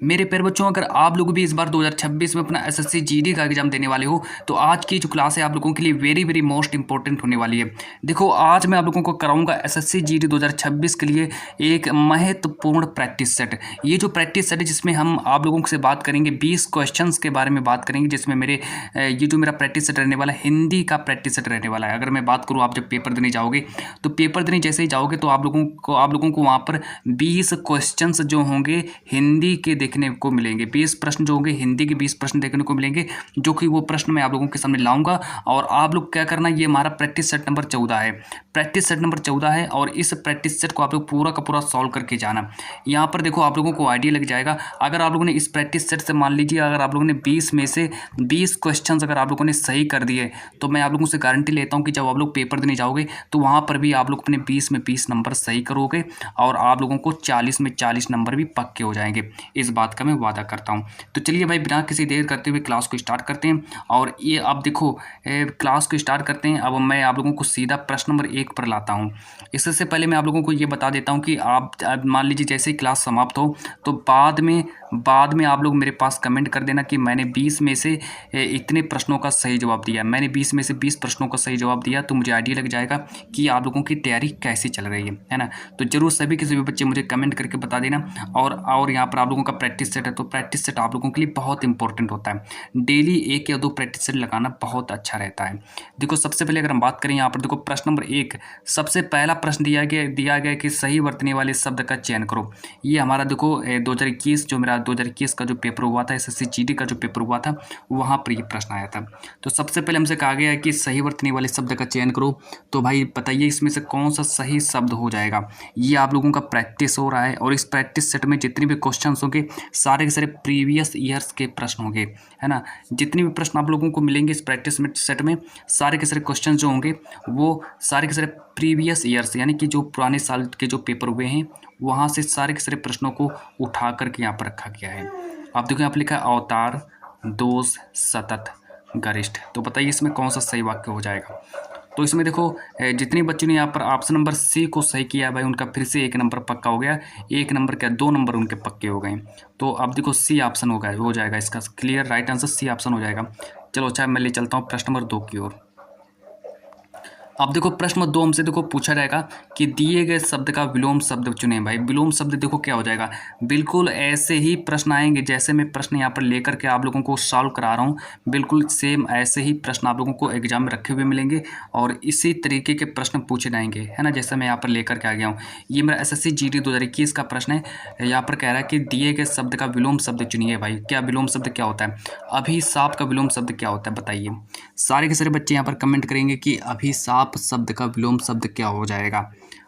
मेरे प्यारे बच्चों, अगर आप लोग भी इस बार 2026 में अपना एसएससी जीडी का एग्जाम देने वाले हो तो आज की जो क्लास है आप लोगों के लिए वेरी वेरी मोस्ट इंपॉर्टेंट होने वाली है। देखो, आज मैं आप लोगों को कराऊंगा एसएससी जीडी 2026 के लिए एक महत्वपूर्ण प्रैक्टिस सेट। ये जो प्रैक्टिस सेट है जिसमें हम आप लोगों से बात करेंगे 20 क्वेश्चंस के बारे में बात करेंगे, जिसमें ये जो मेरा प्रैक्टिस सेट रहने वाला है हिंदी का प्रैक्टिस सेट रहने वाला है। अगर मैं बात करूँ, आप जब पेपर देने जाओगे तो पेपर देने जैसे ही जाओगे तो आप लोगों को वहाँ पर 20 क्वेश्चंस जो होंगे हिंदी के देखने को मिलेंगे। 20 प्रश्न जो होंगे हिंदी के 20 प्रश्न देखने को मिलेंगे, जो कि वो प्रश्न मैं आप लोगों के सामने लाऊंगा। और आप लोग क्या करना, ये हमारा प्रैक्टिस सेट नंबर 14 है। प्रैक्टिस सेट नंबर 14 है और इस प्रैक्टिस सेट को आप लोग पूरा का पूरा सॉल्व करके जाना। यहाँ पर देखो, आप लोगों को आइडिया लग जाएगा। अगर आप लोगों ने इस प्रैक्टिस सेट से, मान लीजिए अगर आप लोगों ने 20 में से 20 क्वेश्चन अगर आप लोगों ने सही कर दिए तो मैं आप लोगों से गारंटी लेता हूँ कि जब आप लोग पेपर देने जाओगे तो वहाँ पर भी आप लोग अपने 20 में 20 नंबर सही करोगे और आप लोगों को 40 में 40 नंबर भी पक्के हो जाएंगे। इस बात का मैं वादा करता हूँ। तो चलिए भाई, बिना किसी देर करते हुए क्लास को स्टार्ट करते हैं। और ये आप देखो, क्लास को स्टार्ट करते हैं। अब मैं आप लोगों को सीधा प्रश्न नंबर 1 पर लाता हूँ। इससे पहले मैं आप लोगों को ये बता देता हूँ कि आप मान लीजिए जैसे ही क्लास समाप्त हो तो बाद में आप लोग मेरे पास कमेंट कर देना कि मैंने 20 में से इतने प्रश्नों का सही जवाब दिया, मैंने 20 में से 20 प्रश्नों का सही जवाब दिया। तो मुझे आइडिया लग जाएगा कि आप लोगों की तैयारी कैसी चल रही है ना। तो जरूर सभी के सभी बच्चे मुझे कमेंट करके बता देना। और यहाँ पर आप लोगों का प्रैक्टिस सेट है, तो प्रैक्टिस सेट आप लोगों के लिए बहुत इंपॉर्टेंट होता है। डेली 1 या 2 प्रैक्टिस सेट लगाना बहुत अच्छा रहता है। देखो, सबसे पहले अगर हम बात करें यहाँ पर, देखो प्रश्न नंबर 1, सबसे पहला प्रश्न दिया गया कि सही वर्तने वाले शब्द का चयन करो। ये हमारा देखो 2021 जो मेरा 2021 का जो पेपर हुआ था, एसएससी जीडी का जो पेपर हुआ था, वहाँ पर ये प्रश्न आया था। तो सबसे पहले हमसे कहा गया है कि सही वर्तने वाले शब्द का चयन करो। तो भाई बताइए इसमें से कौन सा सही शब्द हो जाएगा। ये आप लोगों का प्रैक्टिस हो रहा है और इस प्रैक्टिस सेट में जितने भी क्वेश्चन होंगे सारे के सारे प्रीवियस ईयर्स के प्रश्न होंगे, है ना। जितने भी प्रश्न आप लोगों को मिलेंगे इस प्रैक्टिस सेट में, सारे के सारे क्वेश्चन जो होंगे वो सारे के सारे प्रीवियस ईयर्स, यानी कि जो पुराने साल के जो पेपर हुए हैं वहाँ से सारे के सारे प्रश्नों को उठा करके यहाँ पर रखा गया है। आप देखो, यहाँ पर लिखा है अवतार, दोष, सतत, गरिष्ठ। तो बताइए इसमें कौन सा सही वाक्य हो जाएगा। तो इसमें देखो, जितने बच्चों ने यहाँ पर ऑप्शन नंबर सी को सही किया है भाई, उनका फिर से 1 नंबर पक्का हो गया। 1 नंबर क्या, 2 नंबर उनके पक्के हो गए। तो अब देखो सी ऑप्शन हो जाएगा इसका clear right answer, C option हो जाएगा। चलो अच्छा, मैं ले चलता हूँ प्रश्न नंबर 2 की ओर। अब देखो प्रश्न नंबर 2 हमसे देखो पूछा जाएगा कि दिए गए शब्द का विलोम शब्द चुने। भाई विलोम शब्द देखो क्या हो जाएगा, बिल्कुल ऐसे ही प्रश्न आएंगे जैसे मैं प्रश्न यहाँ पर लेकर के आप लोगों को सॉल्व करा रहा हूँ। बिल्कुल सेम ऐसे ही प्रश्न आप लोगों को एग्जाम में रखे हुए मिलेंगे और इसी तरीके के प्रश्न पूछे जाएंगे, है ना, जैसे मैं यहाँ पर लेकर के आ गया हूँ। ये मेरा एसएससी जीडी 2021 का प्रश्न है। यहाँ पर कह रहा है कि दिए गए शब्द का विलोम शब्द चुनिए। भाई क्या विलोम शब्द क्या होता है, अभिशाप का विलोम शब्द क्या होता है बताइए। सारे के सारे बच्चे यहाँ पर कमेंट करेंगे कि अभिशाप शब्द का विलोम शब्द क्या हो जाएगा।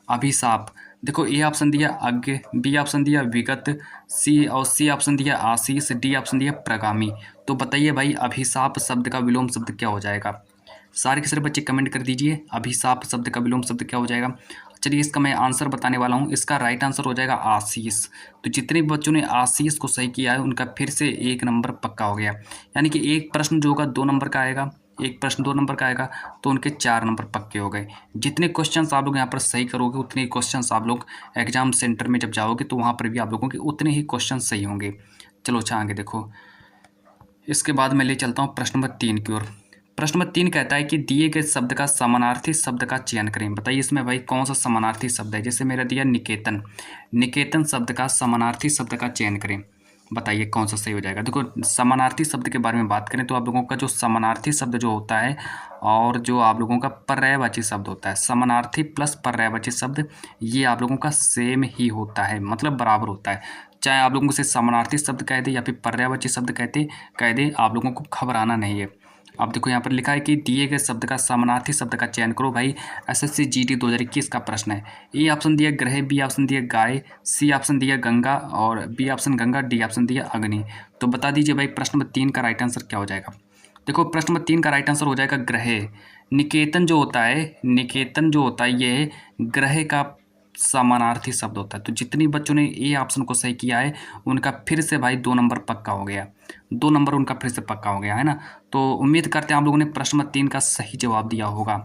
अभिशाप, देखो ए ऑप्शन दिया अज्ञ, बी ऑप्शन दिया विगत, सी ऑप्शन दिया आशीष, डी ऑप्शन दिया प्रगामी। तो बताइए भाई अभिशाप शब्द का विलोम शब्द क्या हो जाएगा। सारे के सारे बच्चे कमेंट कर दीजिए, अभिशाप शब्द का विलोम शब्द क्या हो जाएगा। चलिए इसका मैं आंसर बताने वाला हूँ। इसका राइट आंसर हो जाएगा आशीष। तो जितने भी बच्चों ने आशीष को सही किया है उनका फिर से 1 नंबर पक्का हो गया। यानी कि एक प्रश्न जो होगा 2 नंबर का आएगा, एक प्रश्न 2 नंबर का आएगा, तो उनके 4 नंबर पक्के हो गए। जितने क्वेश्चंस आप लोग यहाँ पर सही करोगे उतने क्वेश्चंस आप लोग एग्जाम सेंटर में जब जाओगे तो वहाँ पर भी आप लोगों के उतने ही क्वेश्चन सही होंगे। चलो अच्छा आगे देखो, इसके बाद मैं ले चलता हूँ प्रश्न नंबर 3 की ओर। प्रश्न नंबर 3 कहता है कि दिए गए शब्द का समानार्थी शब्द का चयन करें। बताइए इसमें भाई कौन सा समानार्थी शब्द है। जैसे मेरा दिया निकेतन, निकेतन शब्द का समानार्थी शब्द का चयन करें। बताइए कौन सा सही हो जाएगा। देखो समानार्थी शब्द के बारे में बात करें तो आप लोगों का जो समानार्थी शब्द जो होता है और जो आप लोगों का पर्यायवाची शब्द होता है, समानार्थी प्लस पर्यायवाची शब्द, ये आप लोगों का सेम ही होता है, मतलब बराबर होता है। चाहे आप लोगों से समानार्थी शब्द कह दे या फिर पर्यायवाची शब्द कह दे, आप लोगों को घबराना नहीं है। अब देखो यहाँ पर लिखा है कि दिए गए शब्द का समानार्थी शब्द का चयन करो। भाई एसएससी जीडी 2021 का प्रश्न है। ए ऑप्शन दिया ग्रह, बी ऑप्शन दिया गाय, सी ऑप्शन दिया गंगा और B option Ganga, D option दिया अग्नि। तो बता दीजिए भाई प्रश्न नंबर 3 का राइट आंसर क्या हो जाएगा। देखो प्रश्न नंबर 3 का राइट आंसर हो जाएगा ग्रह। निकेतन जो होता है ये ग्रह का समानार्थी शब्द होता है। तो जितनी बच्चों ने ए ऑप्शन को सही किया है उनका फिर से भाई 2 नंबर पक्का हो गया, 2 नंबर उनका फिर से पक्का हो गया, है ना। तो उम्मीद करते हैं आप लोगों ने प्रश्न नंबर 3 का सही जवाब दिया होगा।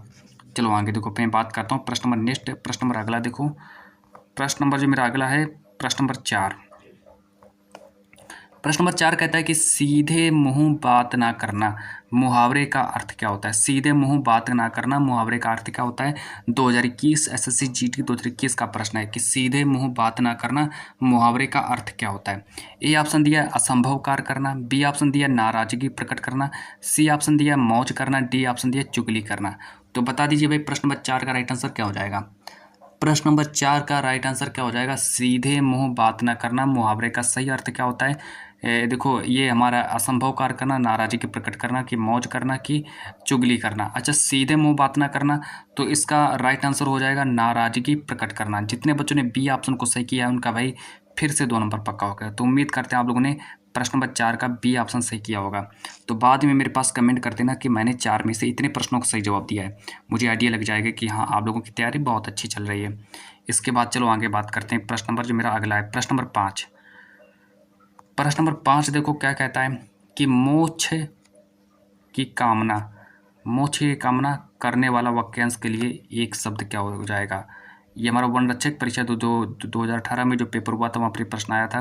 चलो आगे देखो, मैं बात करता हूँ प्रश्न नंबर नेक्स्ट, प्रश्न नंबर अगला देखो। प्रश्न नंबर जो मेरा अगला है प्रश्न नंबर 4। प्रश्न नंबर 4 कहता है कि सीधे मुंह बात ना करना मुहावरे का अर्थ क्या होता है। सीधे मुंह बात ना करना मुहावरे का अर्थ क्या होता है। 2021 एसएससी जीडी 2021 का प्रश्न है कि सीधे मुंह बात ना करना मुहावरे का अर्थ क्या होता है। ए ऑप्शन दिया असंभव कार्य करना, बी ऑप्शन दिया नाराजगी प्रकट करना, सी ऑप्शन दिया मौज करना, डी ऑप्शन दिया चुगली करना। तो बता दीजिए भाई प्रश्न नंबर 4 का राइट आंसर क्या हो जाएगा। प्रश्न नंबर 4 का राइट आंसर क्या हो जाएगा। सीधे मुंह बात न करना मुहावरे का सही अर्थ क्या होता है। देखो ये हमारा असंभव कार्य करना, नाराजगी प्रकट करना, कि मौज करना, कि चुगली करना। अच्छा सीधे मुंह बात ना करना, तो इसका राइट आंसर हो जाएगा नाराजगी प्रकट करना। जितने बच्चों ने बी ऑप्शन को सही किया है उनका भाई फिर से 2 नंबर पक्का हो गया। तो उम्मीद करते हैं आप लोगों ने प्रश्न नंबर 4 का बी ऑप्शन सही किया होगा। तो बाद में मेरे पास कमेंट कर देना कि मैंने 4 में से इतने प्रश्नों का सही जवाब दिया है। मुझे आइडिया लग जाएगा कि हाँ आप लोगों की तैयारी बहुत अच्छी चल रही है। इसके बाद चलो आगे बात करते हैं। प्रश्न नंबर जो मेरा अगला है प्रश्न नंबर 5। प्रश्न नंबर 5 देखो क्या कहता है कि मोक्ष की कामना, मोक्ष की कामना करने वाला वाक्यांश के लिए एक शब्द क्या हो जाएगा। ये हमारा वन रक्षक परीक्षा 2018 में जो पेपर हुआ था वहाँ पर प्रश्न आया था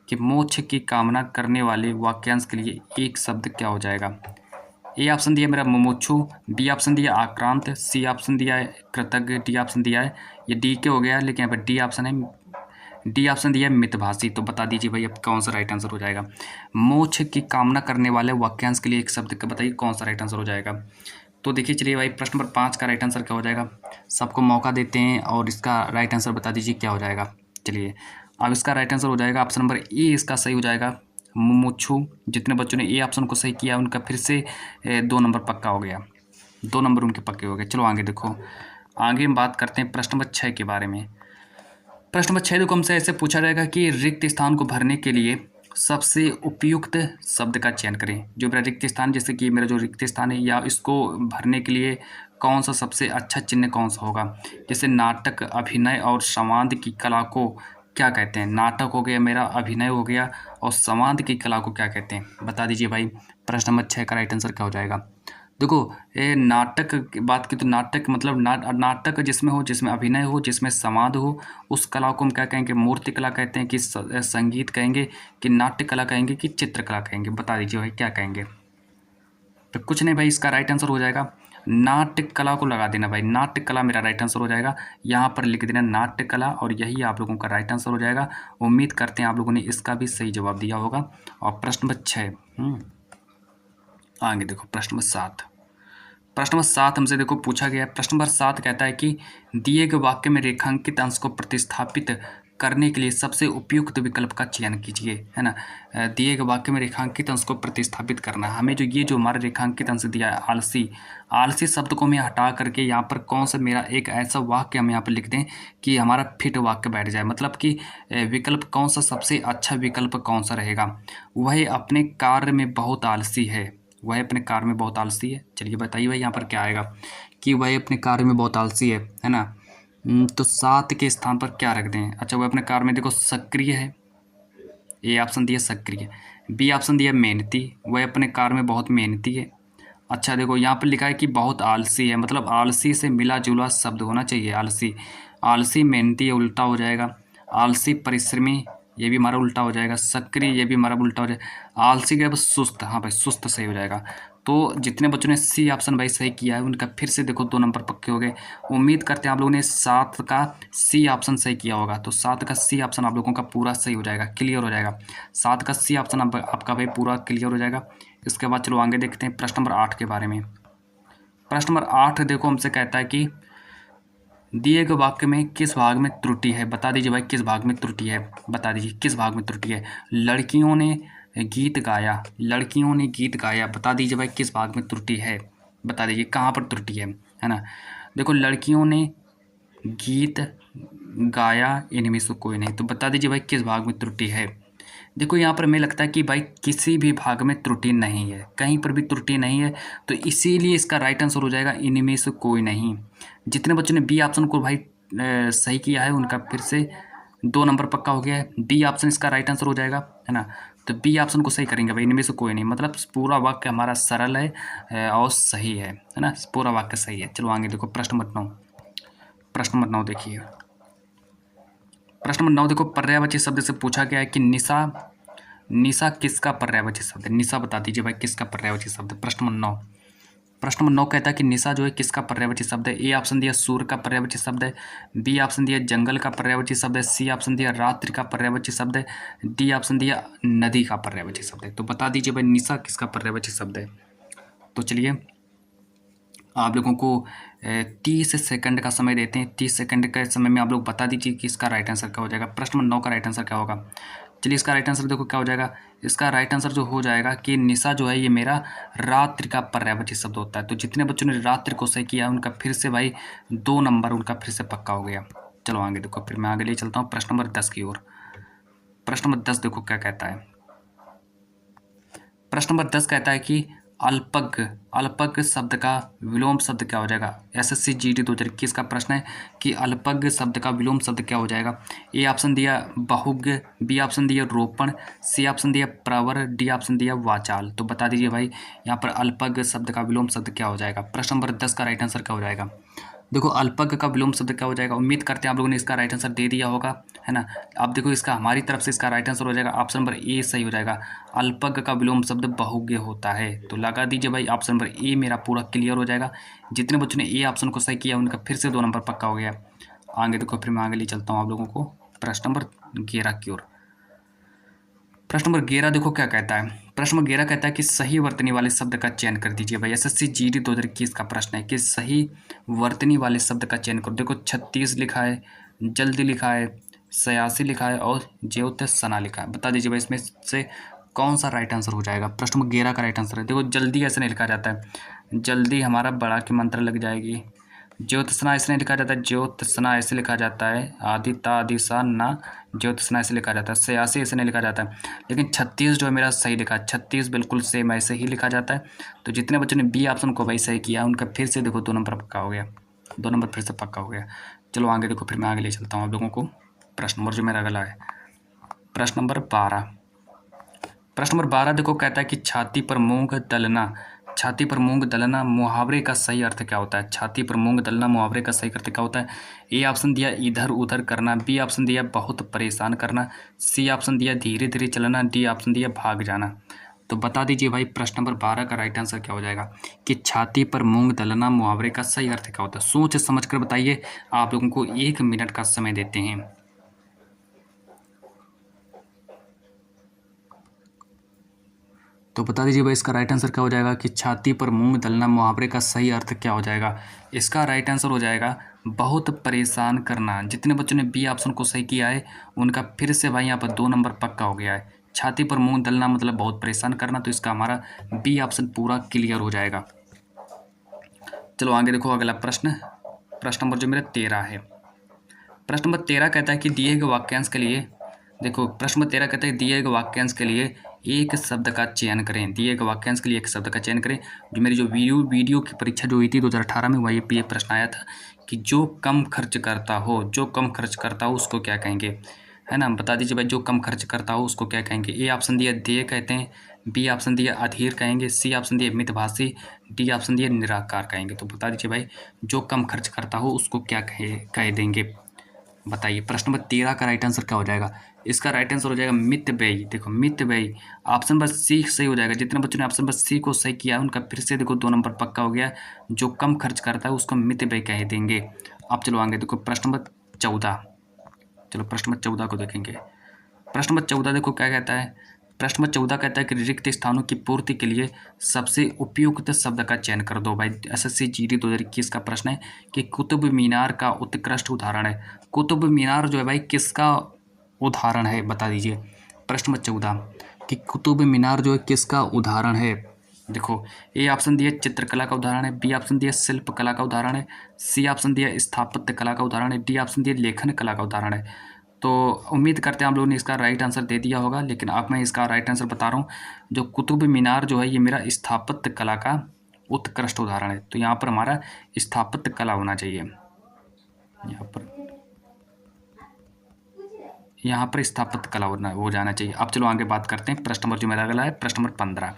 कि मोक्ष की कामना करने वाले वाक्यांश के लिए एक शब्द क्या हो जाएगा। ए ऑप्शन दिया मेरा मुमुक्षु, बी ऑप्शन दिया आक्रांत, सी ऑप्शन दिया है कृतज्ञ, डी ऑप्शन दिया है ये डी के हो गया लेकिन यहाँ पर डी ऑप्शन है, डी ऑप्शन दिया है मितभाषी। तो बता दीजिए भाई अब कौन सा राइट आंसर हो जाएगा। मोक्ष की कामना करने वाले वाक्यांश के लिए एक शब्द का बताइए कौन सा राइट आंसर हो जाएगा। तो देखिए चलिए भाई प्रश्न नंबर 5 का राइट आंसर क्या हो जाएगा। सबको मौका देते हैं और इसका राइट आंसर बता दीजिए क्या हो जाएगा। चलिए अब इसका राइट आंसर हो जाएगा ऑप्शन नंबर ए इसका सही हो जाएगा मुमुक्षु। जितने बच्चों ने ए ऑप्शन को सही किया उनका फिर से 2 नंबर पक्का हो गया, 2 नंबर उनके पक्के हो गए। चलो आगे देखो, आगे हम बात करते हैं प्रश्न नंबर 6 के बारे में। प्रश्न नंबर 6 देखो हमसे ऐसे पूछा जाएगा कि रिक्त स्थान को भरने के लिए सबसे उपयुक्त शब्द का चयन करें। जो मेरा रिक्त स्थान, जैसे कि मेरा जो रिक्त स्थान है या इसको भरने के लिए कौन सा सबसे अच्छा चिन्ह कौन सा होगा। जैसे नाटक, अभिनय और संवाद की कला को क्या कहते हैं। नाटक हो गया मेरा, अभिनय हो गया और संवाद की कला को क्या कहते हैं। बता दीजिए भाई प्रश्न नंबर 6 का राइट आंसर क्या हो जाएगा। देखो ये नाटक की बात की तो नाटक मतलब नाटक जिसमें हो, जिसमें अभिनय हो, जिसमें संवाद हो, उस कला को हम क्या कहेंगे, मूर्ति कला कहते हैं कि संगीत कहेंगे कि नाट्य कला कहेंगे कि चित्रकला कहेंगे। बता दीजिए भाई क्या कहेंगे। तो कुछ नहीं भाई इसका राइट आंसर हो जाएगा नाट्य कला को लगा देना भाई, नाट्य कला मेरा राइट आंसर हो जाएगा। यहाँ पर लिख देना नाट्य कला और यही आप लोगों का राइट आंसर हो जाएगा। उम्मीद करते हैं आप लोगों ने इसका भी सही जवाब दिया होगा। और प्रश्न नंबर 6 आगे देखो प्रश्न नंबर 7। प्रश्न नंबर 7 हमसे देखो पूछा गया है। प्रश्न नंबर 7 कहता है कि दिए गए वाक्य में रेखांकित अंश को प्रतिस्थापित करने के लिए सबसे उपयुक्त विकल्प का चयन कीजिए, है ना। दिए गए वाक्य में रेखांकित अंश को प्रतिस्थापित करना, हमें जो हमारा रेखांकित अंश दिया है आलसी, आलसी शब्द को हमें हटा करके यहाँ पर कौन सा मेरा एक ऐसा वाक्य हम यहाँ पर लिख दें कि हमारा फिट वाक्य बैठ जाए। मतलब कि विकल्प कौन सा सबसे अच्छा विकल्प कौन सा रहेगा। वह अपने कार्य में बहुत आलसी है, वह अपने कार्य में बहुत आलसी है। चलिए बताइए भाई यहाँ पर क्या आएगा कि वह अपने कार्य में बहुत आलसी है ना। तो 7 के स्थान पर क्या रख दें। अच्छा वह अपने कार्य में देखो सक्रिय है, ए ऑप्शन दिया सक्रिय, बी ऑप्शन दिया मेहनती, वह अपने कार्य में बहुत मेहनती है। अच्छा देखो यहाँ पर लिखा है कि बहुत आलसी है, मतलब आलसी से मिला जुला शब्द होना चाहिए। आलसी, आलसी मेहनती उल्टा हो जाएगा। आलसी परिश्रमी ये भी हमारा उल्टा हो जाएगा। सक्रिय ये भी हमारा उल्टा हो जाएगा। आलसी के बस सुस्त, हाँ भाई सुस्त सही हो जाएगा। तो जितने बच्चों ने सी ऑप्शन भाई सही किया है उनका फिर से देखो 2 नंबर पक्के हो गए। उम्मीद करते हैं आप लोगों ने 7 का सी ऑप्शन सही किया होगा। तो 7 का सी ऑप्शन आप लोगों का पूरा सही हो जाएगा, क्लियर हो जाएगा। 7 का सी ऑप्शन आपका भाई पूरा क्लियर हो जाएगा। इसके बाद चलो आगे देखते हैं प्रश्न नंबर 8 के बारे में। प्रश्न नंबर 8 देखो हमसे कहता है कि दिए गए वाक्य में किस भाग में त्रुटि है। बता दीजिए भाई किस भाग में त्रुटि है। बता दीजिए किस भाग में त्रुटि है। लड़कियों ने गीत गाया, लड़कियों ने गीत गाया, बता दीजिए भाई किस भाग में त्रुटि है। बता दीजिए कहाँ पर त्रुटि है ना। देखो लड़कियों ने गीत गाया इनमें से कोई नहीं, तो बता दीजिए भाई किस भाग में त्रुटि है। देखो यहाँ पर हमें लगता है कि भाई किसी भी भाग में त्रुटि नहीं है, कहीं पर भी त्रुटि नहीं है, तो इसीलिए इसका राइट आंसर हो जाएगा इनमें से कोई नहीं। जितने बच्चों ने बी ऑप्शन को भाई सही किया है उनका फिर से 2 नंबर पक्का हो गया है। बी ऑप्शन इसका राइट आंसर हो जाएगा, है ना। तो बी ऑप्शन को सही करेंगे भाई, इनमें से कोई नहीं, मतलब पूरा वाक्य हमारा सरल है और सही है ना, पूरा वाक्य सही है। चलो आगे देखो प्रश्न नंबर 9। प्रश्न नंबर 9 देखिए, प्रश्न नंबर 9 देखो पर्यायवाची शब्द से पूछा गया है कि निशा निशा किसका पर्यायवाची शब्द है? निशा बता दीजिए भाई किसका पर्यायवाची शब्द है। प्रश्न नंबर 9। प्रश्न नंबर 9 कहता है कि निशा जो है किसका पर्यायवाची शब्द है? ए ऑप्शन दिया सूर्य का पर्यायवाची शब्द है, बी ऑप्शन दिया जंगल का पर्यायवाची शब्द है, सी ऑप्शन दिया रात्रि का पर्यायवाची शब्द है, डी ऑप्शन दिया नदी का पर्यायवाची शब्द है। तो बता दीजिए भाई निशा किसका पर्यायवाची शब्द है। तो चलिए आप लोगों को 30 सेकंड का समय देते हैं। 30 सेकंड के समय में आप लोग बता दीजिए कि इसका राइट आंसर क्या हो जाएगा। प्रश्न नंबर 9 का राइट आंसर क्या होगा? चलिए इसका राइट आंसर देखो क्या हो जाएगा। इसका राइट आंसर जो हो जाएगा कि निशा जो है ये मेरा रात्रि का पर्यायवाची शब्द होता है। तो जितने बच्चों ने रात्रि को सही किया उनका फिर से भाई 2 नंबर उनका फिर से पक्का हो गया। चलो आगे देखो, फिर मैं आगे ले चलता हूँ प्रश्न नंबर 10 की ओर। प्रश्न नंबर 10 देखो क्या कहता है। प्रश्न नंबर 10 कहता है कि अल्पज्ञ, अल्पज्ञ शब्द का विलोम शब्द क्या हो जाएगा? एसएससी जीडी 2021 का प्रश्न है कि अल्पज्ञ शब्द का विलोम शब्द क्या हो जाएगा। ए ऑप्शन दिया बहुज्ञ, बी ऑप्शन दिया रोपण, सी ऑप्शन दिया प्रवर, डी ऑप्शन दिया वाचाल। तो बता दीजिए भाई यहाँ पर अल्पज्ञ शब्द का विलोम शब्द क्या हो जाएगा। प्रश्न नंबर 10 का राइट आंसर क्या हो जाएगा? देखो अल्पज्ञ का विलोम शब्द क्या हो जाएगा। उम्मीद करते हैं आप लोगों ने इसका राइट आंसर दे दिया होगा, है ना। अब देखो इसका हमारी तरफ से इसका राइट आंसर हो जाएगा ऑप्शन नंबर ए सही हो जाएगा। अल्पज्ञ का विलोम शब्द बहुज्ञ होता है। तो लगा दीजिए भाई ऑप्शन नंबर ए मेरा पूरा क्लियर हो जाएगा। जितने बच्चों ने ए ऑप्शन को सही किया उनका फिर से 2 नंबर पक्का हो गया। आगे देखो फिर मैं आगे ले चलता हूँ आप लोगों को प्रश्न नंबर 11 की ओर। प्रश्न नंबर 11 देखो क्या कहता है। प्रश्न नंबर 11 कहता है कि सही वर्तनी वाले शब्द का चयन कर दीजिए भाई। एसएससी जीडी 2021 का प्रश्न है कि सही वर्तनी वाले शब्द का चयन करो। देखो 36 लिखा है, जल्दी लिखा है, 86 लिखा है और ज्योतिषना लिखा है। बता दीजिए भाई इसमें से कौन सा राइट आंसर हो जाएगा। प्रश्न नंबर 11 का राइट आंसर है। देखो जल्दी ऐसे नहीं लिखा जाता है, जल्दी हमारा बड़ा की मंत्र लग जाएगी। ज्योतिषना ऐसे नहीं लिखा जाता है, ज्योतिषना ऐसे लिखा जाता है। आदि ता आदि सा ना, ज्योतिषना ऐसे लिखा जाता है। 86 ऐसे नहीं लिखा जाता है। लेकिन 36 जो है मेरा सही लिखा है। 36 बिल्कुल सेम ऐसे ही लिखा जाता है। तो जितने बच्चों ने बी ऑप्शन को भाई सही किया उनका फिर से देखो 2 नंबर पक्का हो गया। 2 नंबर फिर से पक्का हो गया। चलो आगे देखो, फिर मैं आगे ले चलता हूँ आप लोगों को। प्रश्न नंबर जो मेरा अगला है प्रश्न नंबर 12। प्रश्न नंबर 12 देखो कहता है कि छाती पर मूंग दलना, छाती पर मूंग दलना मुहावरे का सही अर्थ क्या होता है। छाती पर मूंग दलना मुहावरे का सही अर्थ क्या होता है। ए ऑप्शन दिया इधर उधर करना, बी ऑप्शन दिया बहुत परेशान करना, सी ऑप्शन दिया धीरे धीरे चलना, डी ऑप्शन दिया भाग जाना। तो बता दीजिए भाई प्रश्न नंबर 12 का राइट आंसर क्या हो जाएगा कि छाती पर मूंग दलना मुहावरे का सही अर्थ क्या होता है। सोच समझ कर बताइए। आप लोगों को 1 मिनट का समय देते हैं। तो बता दीजिए भाई इसका राइट आंसर क्या हो जाएगा कि छाती पर मूंग दलना मुहावरे का सही अर्थ क्या हो जाएगा। इसका राइट आंसर हो जाएगा बहुत परेशान करना। जितने बच्चों ने बी ऑप्शन को सही किया है उनका फिर से भाई यहाँ पर 2 नंबर पक्का हो गया है। छाती पर मूंग दलना मतलब बहुत परेशान करना, तो इसका हमारा बी ऑप्शन पूरा क्लियर हो जाएगा। चलो आगे देखो अगला प्रश्न, प्रश्न नंबर जो मेरा 13 है। प्रश्न नंबर 13 कहता है कि दिए गए वाक्यांश के लिए, देखो प्रश्न नंबर 13 कहता है दिए गए वाक्यांश के लिए एक शब्द का चयन करें। दिए गए वाक्यांश के लिए एक शब्द का चयन करें। जो मेरी जो वीडियो की परीक्षा जो हुई थी 2018 में, वही ये प्रश्न आया था कि जो कम खर्च करता हो, जो कम खर्च करता हो उसको क्या कहेंगे, है ना। बता दीजिए भाई जो कम खर्च करता हो उसको क्या कहेंगे। ए ऑप्शन दिया देय कहते हैं, बी ऑप्शन दिया अधीर कहेंगे, सी ऑप्शन दिया मितभाषी, डी ऑप्शन दिया निराकार कहेंगे। तो बता दीजिए भाई जो कम खर्च करता हो उसको क्या कह देंगे, बताइए। प्रश्न नंबर 13 का राइट आंसर क्या हो जाएगा। इसका राइट आंसर हो जाएगा मितव्ययी। देखो मितव्ययी ऑप्शन नंबर सी सही हो जाएगा। जितने बच्चों ने ऑप्शन नंबर सी को सही किया उनका फिर से देखो 2 नंबर पक्का हो गया। जो कम खर्च करता है उसको मितव्ययी कह देंगे। अब चलो आगे देखो प्रश्न नंबर 14। चलो प्रश्न नंबर 14 को देखेंगे। प्रश्न नंबर 14 देखो क्या कहता है। प्रश्न नंबर 14 कहता है कि रिक्त स्थानों की पूर्ति के लिए सबसे उपयुक्त शब्द का चयन कर दो। भाई एसएससी जीडी 2021 का प्रश्न है कि कुतुब मीनार का उत्कृष्ट उदाहरण है। कुतुब मीनार जो है भाई किसका उदाहरण है, बता दीजिए। प्रश्न नंबर 14 कि कुतुब मीनार जो है किसका उदाहरण है। देखो ए ऑप्शन दिया चित्रकला का उदाहरण है, बी ऑप्शन दिया शिल्प कला का उदाहरण है, सी ऑप्शन दिया स्थापत्य कला का उदाहरण है, डी ऑप्शन दिया लेखन कला का उदाहरण है। तो उम्मीद करते हैं आप लोगों ने इसका राइट आंसर दे दिया होगा, लेकिन अब मैं इसका राइट आंसर बता रहा हूँ। जो कुतुब मीनार जो है ये मेरा स्थापत्य कला का उत्कृष्ट उदाहरण है। तो यहाँ पर हमारा स्थापत्य कला होना चाहिए। यहाँ पर स्थापत्य कला हो जाना चाहिए। अब चलो आगे बात करते हैं। प्रश्न नंबर जो मेरा अगला है प्रश्न नंबर 15।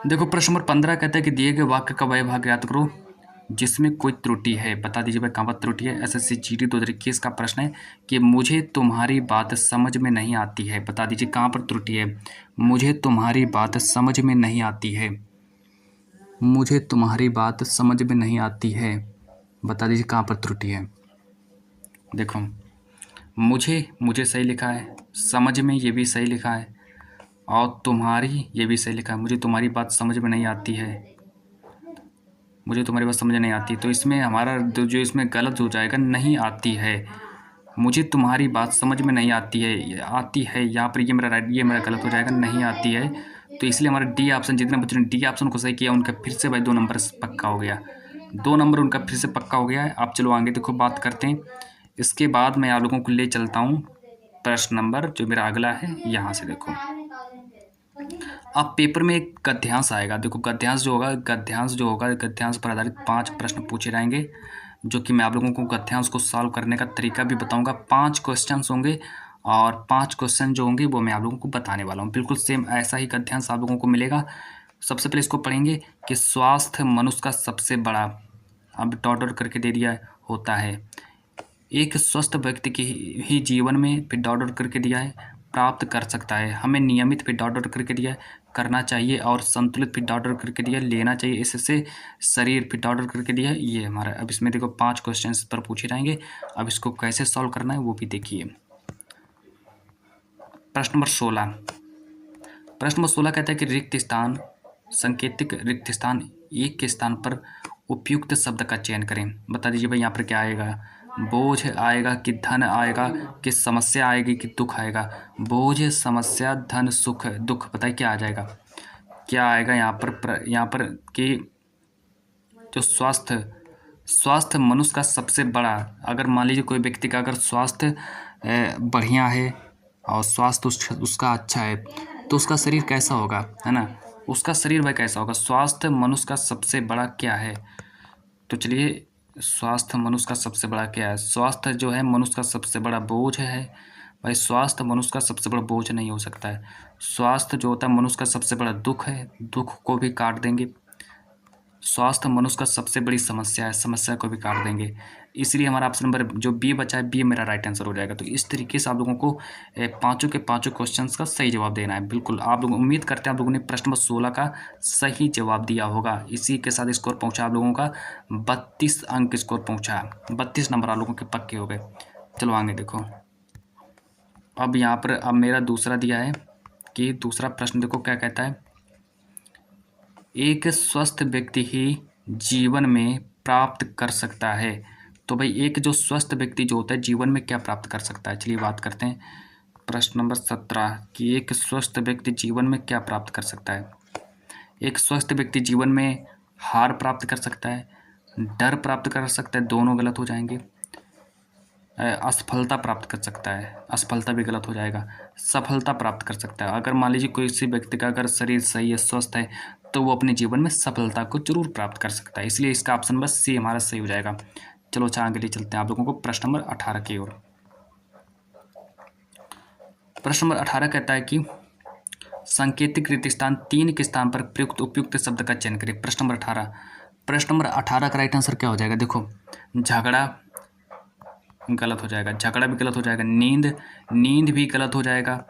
देखो प्रश्न नंबर 15 कहता है कि दिए गए वाक्य का वह भाग याद करो जिसमें कोई त्रुटि है। बता दीजिए भाई कहाँ पर त्रुटि है। एसएससी जीडी 2021 का प्रश्न है कि मुझे तुम्हारी बात समझ में नहीं आती है। बता दीजिए कहाँ पर त्रुटि है। मुझे तुम्हारी बात समझ में नहीं आती है। मुझे तुम्हारी बात समझ में नहीं आती है। बता दीजिए कहाँ पर त्रुटि है। देखो, मुझे मुझे सही लिखा है, समझ में ये भी सही लिखा है, और तुम्हारी ये भी सही लिखा है। मुझे तुम्हारी बात समझ में नहीं आती है। मुझे तुम्हारी बात समझ नहीं आती, तो इसमें हमारा जो इसमें गलत हो जाएगा, नहीं आती है। मुझे तुम्हारी बात समझ में नहीं आती है, आती है यहाँ पर, ये मेरा राइट, ये मेरा गलत हो जाएगा, नहीं आती है। तो इसलिए हमारा डी ऑप्शन, जितने बच्चों ने डी ऑप्शन को सही किया उनका फिर से भाई 2 नंबर पक्का हो गया। 2 नंबर उनका फिर से पक्का हो गया है। अब चलो आगे देखो बात करते हैं। इसके बाद मैं आप लोगों को ले चलता हूँ प्रश्न नंबर जो मेरा अगला है, यहाँ से देखो। अब पेपर में एक गद्यांश आएगा। देखो गद्यांश जो होगा, गद्यांश पर आधारित 5 प्रश्न पूछे जाएंगे, जो कि मैं आप लोगों को गद्यांश को सॉल्व करने का तरीका भी बताऊंगा। 5 क्वेश्चंस होंगे, और 5 क्वेश्चन जो होंगे वो मैं आप लोगों को बताने वाला हूँ। बिल्कुल सेम ऐसा ही गद्यांश आप लोगों को मिलेगा। सबसे पहले इसको पढ़ेंगे कि स्वास्थ्य मनुष्य का सबसे बड़ा, अब डॉट डॉट करके दे दिया होता है। एक स्वस्थ व्यक्ति की ही जीवन में, फिर डॉट डॉट करके दिया है, प्राप्त कर सकता है। हमें नियमित, फिर डॉट डॉट करके दिया है, करना चाहिए, और संतुलित, फिर डॉट डॉट करके दिया है, लेना चाहिए। इससे शरीर, फिर डॉट डॉट करके दिया है। ये हमारा, अब इसमें देखो 5 क्वेश्चन पर पूछे जाएंगे। अब इसको कैसे सॉल्व करना है वो भी देखिए। प्रश्न नंबर 16। प्रश्न नंबर 16 कहता है कि रिक्त स्थान, सांकेतिक रिक्त स्थान, एक के स्थान पर उपयुक्त शब्द का चयन करें। बता दीजिए भाई यहाँ पर क्या आएगा। बोझ आएगा कि धन आएगा, कि समस्या आएगी कि दुख आएगा। बोझ, समस्या, धन, सुख, दुख, बताइए क्या आ जाएगा, क्या आएगा यहाँ पर कि जो स्वास्थ्य मनुष्य का सबसे बड़ा, अगर मान लीजिए कोई व्यक्ति का अगर स्वास्थ्य बढ़िया है और स्वास्थ्य उसका अच्छा है, तो उसका शरीर कैसा होगा, है ना। उसका शरीर भाई कैसा होगा। स्वास्थ्य मनुष्य का सबसे बड़ा क्या है, तो चलिए, स्वास्थ्य मनुष्य का सबसे बड़ा क्या है। स्वास्थ्य जो है मनुष्य का सबसे बड़ा बोझ है। भाई स्वास्थ्य मनुष्य का सबसे बड़ा बोझ नहीं हो सकता है। स्वास्थ्य जो होता है मनुष्य का सबसे बड़ा दुख है, दुख को भी काट देंगे। स्वास्थ्य मनुष्य का सबसे बड़ी समस्या है, समस्या को भी काट देंगे। इसलिए हमारा ऑप्शन नंबर जो बी बचा है, बी मेरा राइट आंसर हो जाएगा। तो इस तरीके से आप लोगों को 5 के 5 क्वेश्चंस का सही जवाब देना है। बिल्कुल आप लोग, उम्मीद करते हैं आप लोगों ने प्रश्न नंबर 16 का सही जवाब दिया होगा। इसी के साथ स्कोर पहुंचा आप लोगों का 32 अंक स्कोर पहुंचा, 32 नंबर आप लोगों के पक्के हो गए। चलो आगे देखो। अब यहाँ पर अब मेरा दूसरा दिया है कि दूसरा प्रश्न देखो क्या कहता है। एक स्वस्थ व्यक्ति ही जीवन में प्राप्त कर सकता है। तो भाई एक जो स्वस्थ व्यक्ति जो होता है जीवन में क्या प्राप्त कर सकता है, चलिए बात करते हैं। प्रश्न नंबर 17 कि एक स्वस्थ व्यक्ति जीवन में क्या प्राप्त कर सकता है। एक स्वस्थ व्यक्ति जीवन में हार प्राप्त कर सकता है, डर प्राप्त कर सकता है, दोनों गलत हो जाएंगे। असफलता प्राप्त कर सकता है, असफलता भी गलत हो जाएगा। सफलता प्राप्त कर सकता है, अगर मान लीजिए कोई किसी व्यक्ति का अगर शरीर सही है, स्वस्थ है, तो वो अपने जीवन में सफलता को जरूर प्राप्त कर सकता है। इसलिए इसका ऑप्शन नंबर सी हमारा सही हो जाएगा। चलो अच्छा आगे ले चलते हैं आप लोगों को प्रश्न नंबर 18 की ओर। प्रश्न नंबर 18 कहता है कि सांकेतिक रिक्त स्थान 3 के स्थान पर प्रयुक्त उपयुक्त शब्द का चयन करें। प्रश्न नंबर 18। प्रश्न नंबर 18 का राइट आंसर क्या हो जाएगा। देखो, झगड़ा गलत हो जाएगा, झगड़ा भी गलत हो जाएगा, नींद भी गलत हो जाएगा,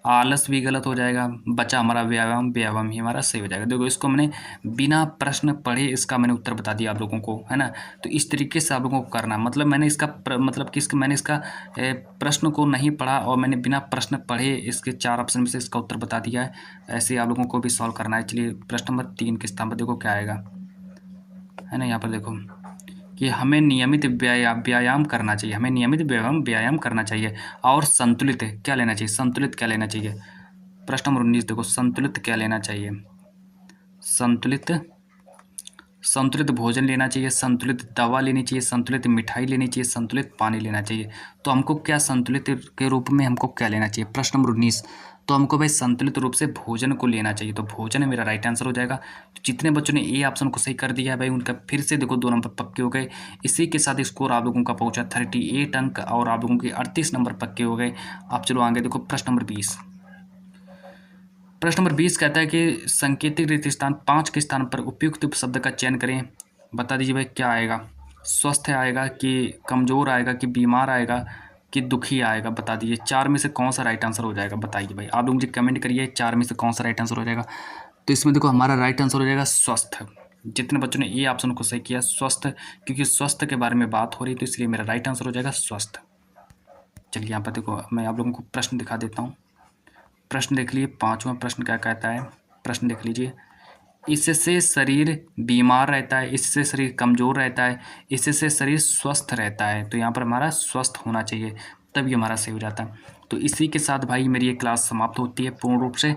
आलस भी गलत हो जाएगा, बचा हमारा व्यायाम ही हमारा सही हो जाएगा। देखो इसको मैंने बिना प्रश्न पढ़े इसका मैंने उत्तर बता दिया आप लोगों को, है ना। तो इस तरीके से आप लोगों को करना, मतलब मैंने इसका मतलब कि मैंने इसका प्रश्न को नहीं पढ़ा और मैंने बिना प्रश्न पढ़े इसके 4 ऑप्शन में से इसका उत्तर बता दिया है। ऐसे आप लोगों को भी सॉल्व करना है। चलिए प्रश्न नंबर 3 के स्थान पर देखो क्या आएगा, है ना। यहाँ पर देखो कि हमें नियमित व्यायाम करना चाहिए, हमें नियमित व्यायाम करना चाहिए, और संतुलित क्या लेना चाहिए, संतुलित क्या लेना चाहिए। प्रश्न नंबर 19 देखो, संतुलित क्या लेना चाहिए। संतुलित भोजन लेना चाहिए, संतुलित दवा लेनी चाहिए, संतुलित मिठाई लेनी चाहिए, संतुलित पानी लेना चाहिए। तो हमको क्या संतुलित के रूप में हमको क्या लेना चाहिए। प्रश्न नंबर 19, तो हमको भाई संतुलित रूप से भोजन को लेना चाहिए। तो भोजन मेरा राइट आंसर हो जाएगा। तो जितने बच्चों ने ए ऑप्शन को सही कर दिया है भाई उनका फिर से देखो 2 नंबर पक्के हो गए। इसी के साथ स्कोर आप लोगों का पहुंचा 38 अंक, और आप लोगों के 38 नंबर पक्के हो गए। आप चलो आगे देखो प्रश्न नंबर 20। प्रश्न नंबर 20 कहता है कि सांकेतिक रिक्त स्थान 5 के स्थान पर उपयुक्त शब्द का चयन करें। बता दीजिए भाई क्या आएगा, स्वस्थ आएगा कि कमज़ोर आएगा कि बीमार आएगा कि दुखी आएगा, बता दीजिए। चार में से कौन सा राइट आंसर हो जाएगा बताइए भाई, आप लोग मुझे कमेंट करिए चार में से कौन सा राइट आंसर हो जाएगा। तो इसमें देखो हमारा राइट आंसर हो जाएगा स्वस्थ। जितने बच्चों ने ए ऑप्शन को सही किया स्वस्थ, क्योंकि स्वस्थ के बारे में बात हो रही तो इसलिए मेरा राइट आंसर हो जाएगा स्वस्थ। चलिए यहाँ पर देखो मैं आप लोगों को प्रश्न दिखा देता हूँ। प्रश्न देख लीजिए, पाँचवां प्रश्न क्या कहता है, प्रश्न देख लीजिए। इससे शरीर बीमार रहता है, इससे शरीर कमज़ोर रहता है, इससे शरीर स्वस्थ रहता है। तो यहाँ पर हमारा स्वस्थ होना चाहिए, तभी हमारा सही हो जाता है। तो इसी के साथ भाई मेरी ये क्लास समाप्त होती है पूर्ण रूप से।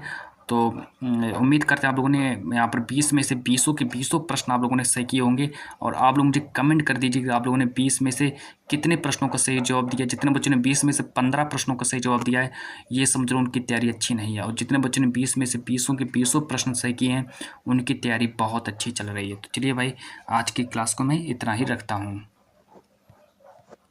तो उम्मीद करते हैं आप लोगों ने यहाँ पर 20 में से 20 के 20 प्रश्न आप लोगों ने सही किए होंगे। और आप लोग मुझे कमेंट कर दीजिए कि आप लोगों ने 20 में से कितने प्रश्नों का सही जवाब दिया। जितने बच्चों ने 20 में से 15 प्रश्नों का सही जवाब दिया है, ये समझ लो उनकी तैयारी अच्छी नहीं है। और जितने बच्चों ने 20 में से 20 के 20 प्रश्न सही किए हैं, उनकी तैयारी बहुत अच्छी चल रही है। तो चलिए भाई, आज की क्लास को मैं इतना ही रखता हूँ।